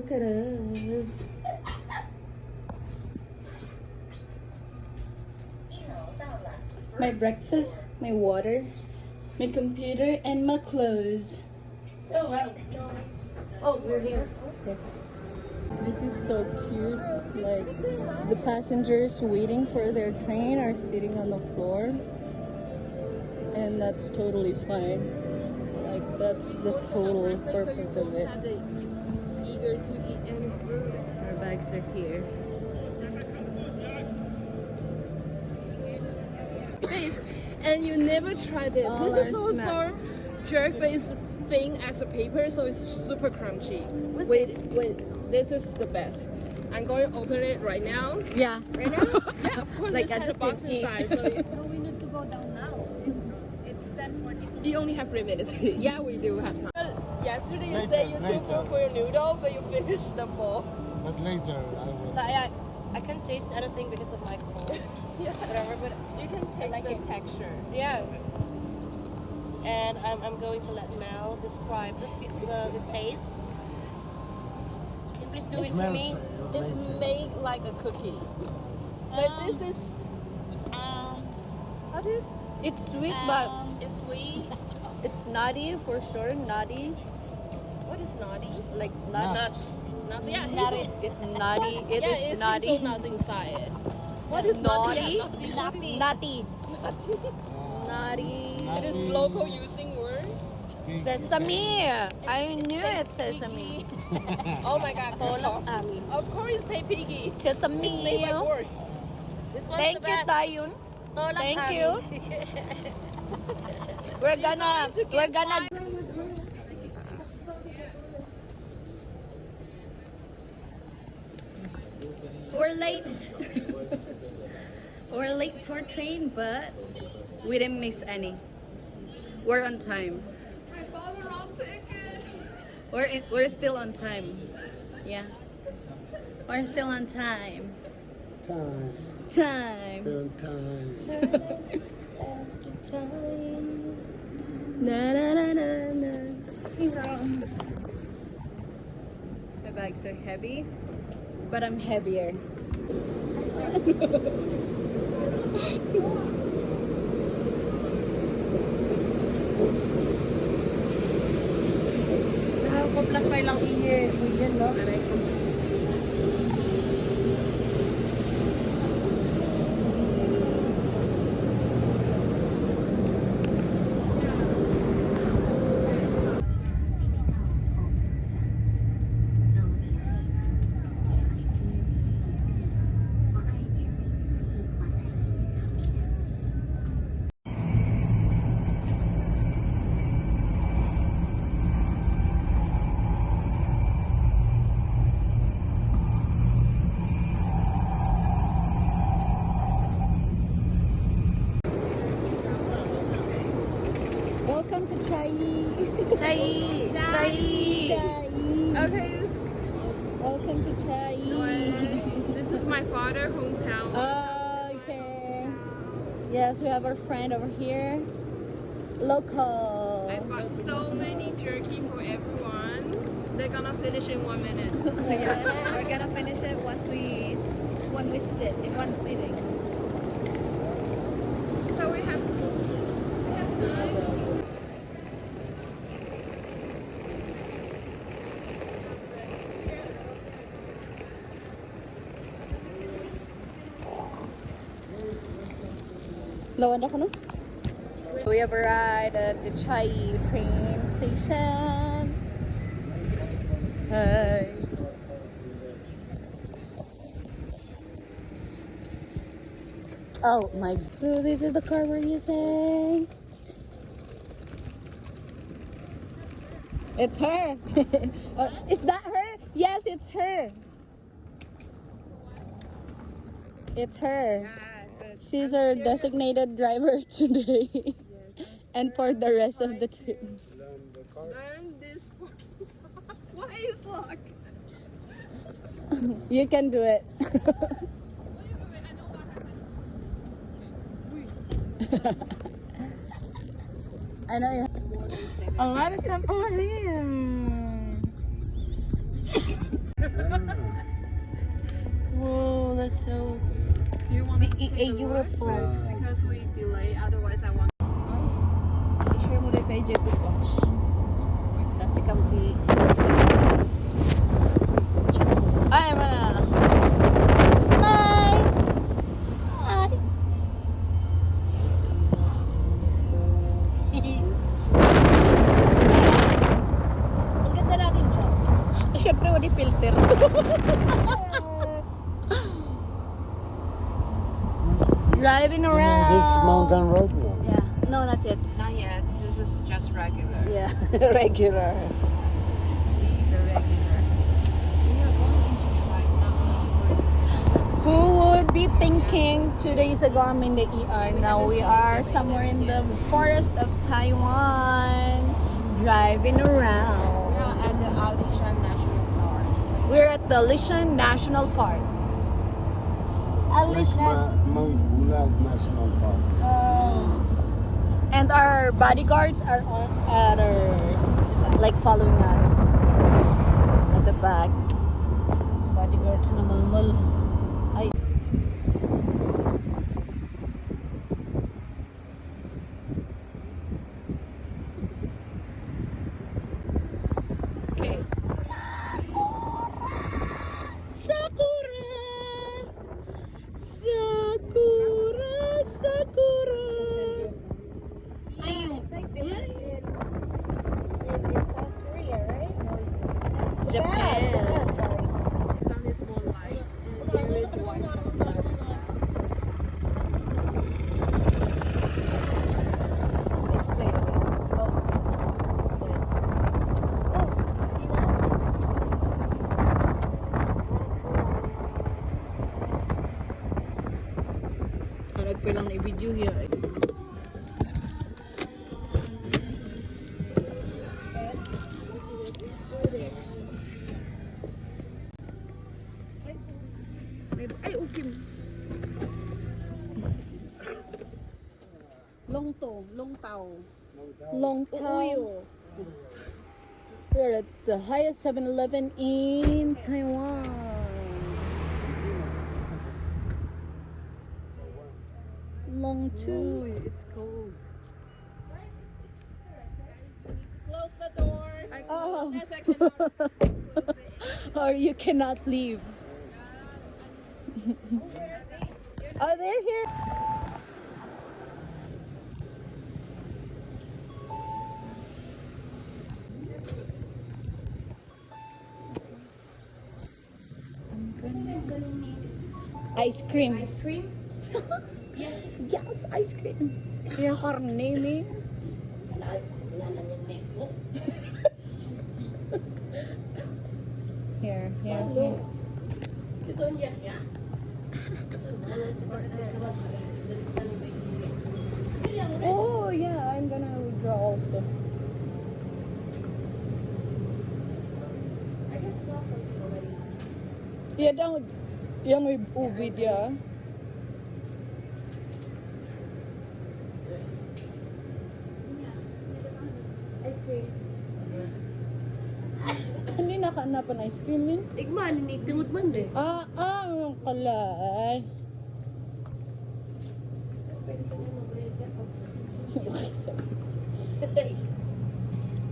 look at us. My breakfast, my water, my computer, and my clothes. Oh, wow. Oh, we're here. This is so cute. Like, the passengers waiting for their train are sitting on the floor. And that's totally fine. Like, that's the total purpose of it. Eager to eat any fruit. Our bags are here. And you never tried this. All This is our also jerk, but it's thin as a paper, so it's super crunchy. Wait, this is the best. I'm going to open it right now. Yeah. Right now? Yeah, of course. Like, this I has a just box didn't eat. inside, so No, we need to go down now. It's 10:40. you only have 3 minutes. Yeah, we do have time. But yesterday you Later, said you took later. food for your noodle, but you finished the bowl. But later I will. I can't taste anything because of my cold. Yeah. Whatever, but You can taste like the it. texture. yeah. And I'm going to let Mel describe the taste. Can you please do it for Smells me? It's amazing. made like a cookie. But this is how this? It's sweet, but It's sweet. it's nutty for sure. Nutty. What is naughty? Like Nuts. Nuts. Yeah, Nutty. It's nutty. It yeah, is it's nutty. also nuts inside. What is Naughty? naughty? Nutty. Nutty. It is local using word. Pig. Sesame. I knew it. Sesame. Oh my god. Of course it's Taipei. It's Sesame. made by pork. This one's Thank the you, best. DaiYu. Thank you. We're gonna. We're late. We're late to our train, but we didn't miss any. We're on time. I bought the wrong ticket. We're still on time. Yeah. We're still on time. Time. Time. On time. After time. Na na na na na. My bags are heavy, but I'm heavier. Nakakoplat pa ilang iyan, no? Welcome to Chiayi. Chiayi. Chiayi. Okay. Welcome to Chiayi. This is my father's hometown. Okay. Yes, we have our friend over here. Local. I bought so many jerky for everyone. They're gonna finish in 1 minute. We're gonna finish it when we sit in one sitting. So we have Lawan ako, no? We have arrived at the Chiayi train station. Hi. Oh my! So this is the car we're using. It's her. Is that her? Yes, it's her. It's her. She's our designated driver today. And for the rest of the trip. learn this fucking car. Why is locked? You can do it. I know you have a lot of time. Oh, yeah. so You want to take a beautiful. look? Because we delay, otherwise I want. I-share mo rin kay Jeffrey Box. Kasi kami ay, mana. Hi! Hi! Ang ganda natin dyan. Siyempre, wala filter. Driving around. This is mountain road now. Yeah. No, that's it. Not yet. This is just regular. Yeah, regular. This is a regular. We are going into tribe now. Who would be thinking 2 days ago I'm in the ER? Now we are somewhere in the forest of Taiwan, driving around. We're at the Alishan National Park. We're at the Alishan National Park. Mount Bulag National Park. And our bodyguards are like following us at the back. Bodyguards na malmal. Ay. Okay. Sakura! Sakura! Sakura! It's like this in South Korea, right? No, it's Japan. Japan, sorry. Sun is more light. And here is white sunlight. It's clear. Oh. Wait. Oh, see that? Alag ko lang na i-video niya. Ay, okay. Long tao. Long tao. We're at the highest 7-Eleven in Taiwan. Long too. It's cold. Close the door. Oh. Yes, I cannot close it. Or you cannot leave. Oh, they're here. Ice cream. Ice cream? Yes, ice cream. Yung karne. Here. Oh yeah, I'm gonna withdraw also. I can smell something already. Yeah, don't. Yung may ubid ya. Ice cream. Hindi nakaanapan ice cream yun. Igman, tinigdimot man din. Yung kalay.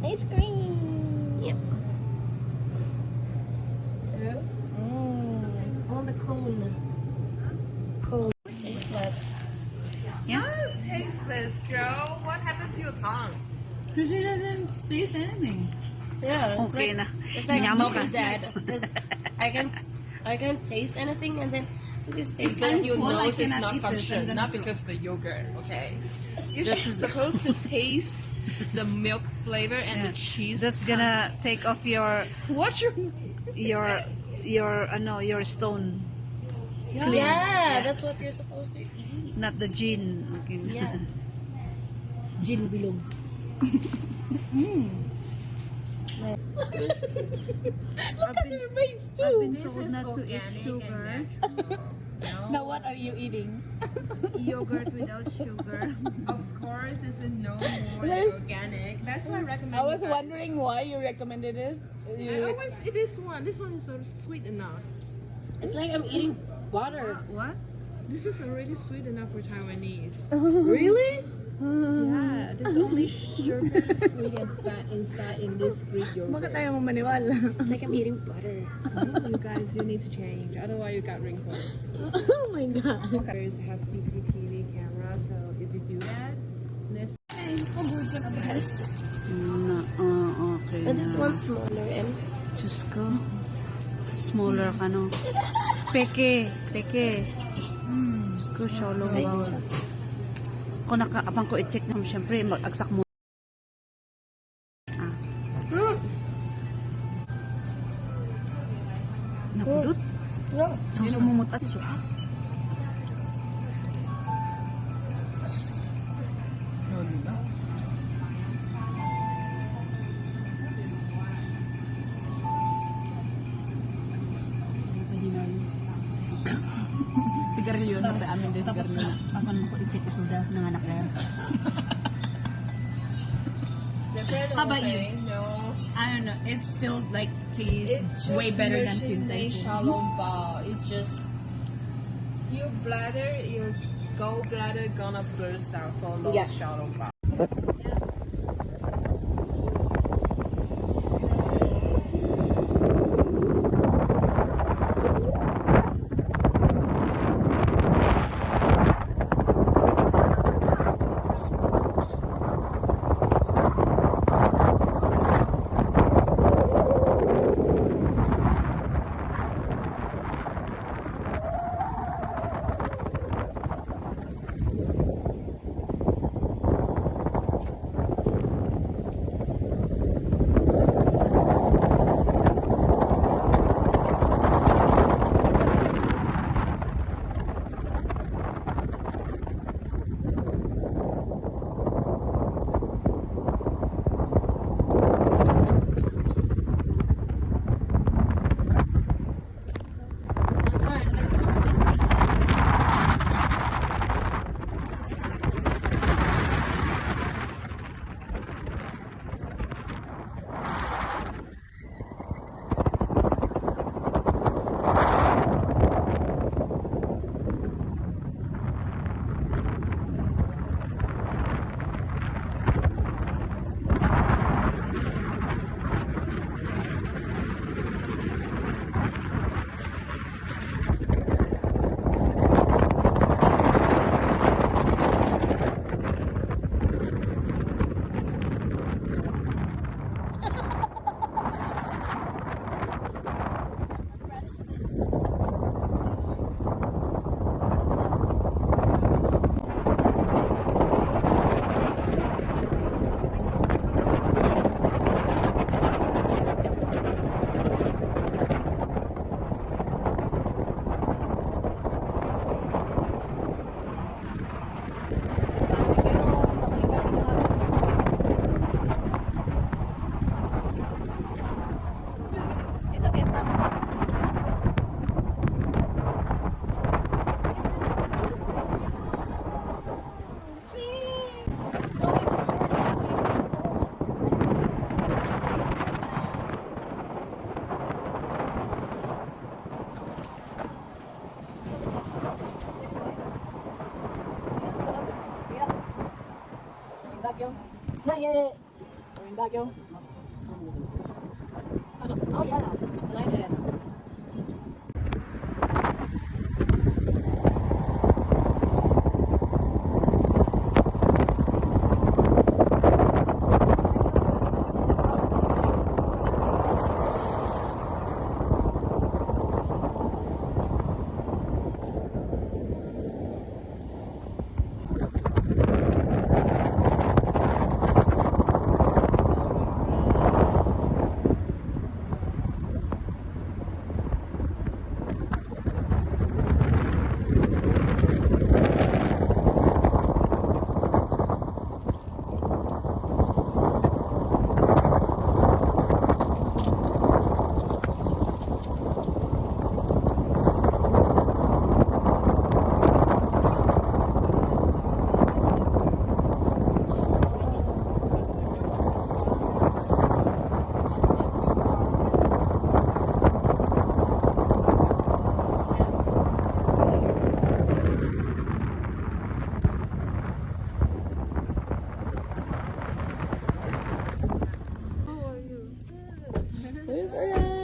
Ice cream. Yep. So, I want the cone. Cone. Tasteless. Tasteless, girl. What happened to your tongue? Because it doesn't taste anything. Yeah, it's Okay like, na. it's like Nyamuk Monkey ka. Dad. Because I can't taste anything, and then this is tasteless. Because your full, I nose is cannot not eat this, I'm function, gonna not throw. because the yogurt. Okay, you're supposed to taste the milk flavor and the cheese. That's gonna take off your What's your your stone, Yeah, that's what you're supposed to eat. not the gin. Okay. Yeah. Gin bilog. I've been This told is not to eat organic sugar. and natural. Now what are you eating? Yogurt without sugar. Of course, this is no more There's- organic. That's why I recommend. I was you guys. wondering why you recommended this. I always eat this one. This one is so sweet enough. It's like I'm eating butter. What? This is already sweet enough for Taiwanese. Really? Yeah, there's only sugar, sweet, and fat inside in this Greek Bakit yogurt. tayo mo maniwala? It's like I'm eating butter. You guys, you need to change. Otherwise, you got wrinkles. Oh my god. There's have CCTV camera, so if you do that, this Okay. And this one's smaller and Diyos ko. Smaller ka, no? Peke. Diyos ko, shalom bawal. Kung nakaapang ko i-check naman, syempre, mag-agsak mo. Napudot? no. So, sumumot at suka. no, diba? Pwede na yun. Sigarilyo na pa amin din Tapos, apan ko i-check yung suda ng anak ko. How about you? No. I don't know. It still like tastes way better than Tinday. Shalom bao. It just your bladder, your gallbladder gonna burst out for those Yeah. shalom bao. Bagyo. Not yet. We're in Bagyo. Oh yeah. Like it.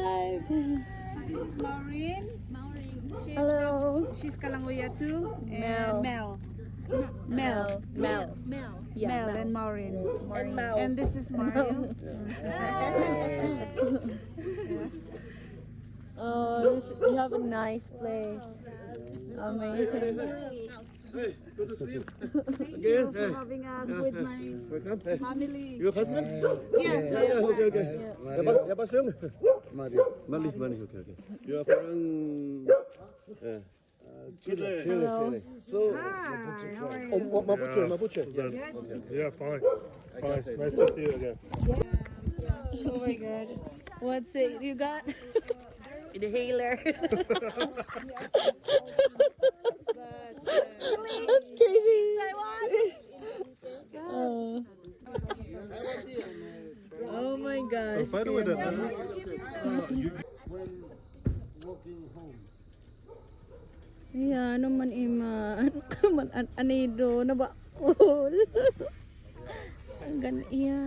arrived. So this is Maureen. She's Hello. She's Kalanguya too. Mel. And Mel. Yeah, Mel and Maureen. And Mao. And this is Mario. Oh, you have a nice place. Amazing. Thank you for having us with my family. Your husband? Yes, my Yeah, husband. okay, okay. Yeah, but soon. Mario. Mali, okay, okay. You are from Chile. Hello. So, Hi, how are oh, you? Mapuche. Yes. Yeah, fine. Fine. Nice to see you again. Oh my god. What's it you got? Inhaler. That's crazy. Taiwan. Oh my gosh. By the way, When walking home. Yeah, ano man ima. Man anido na bakul. Ang iya.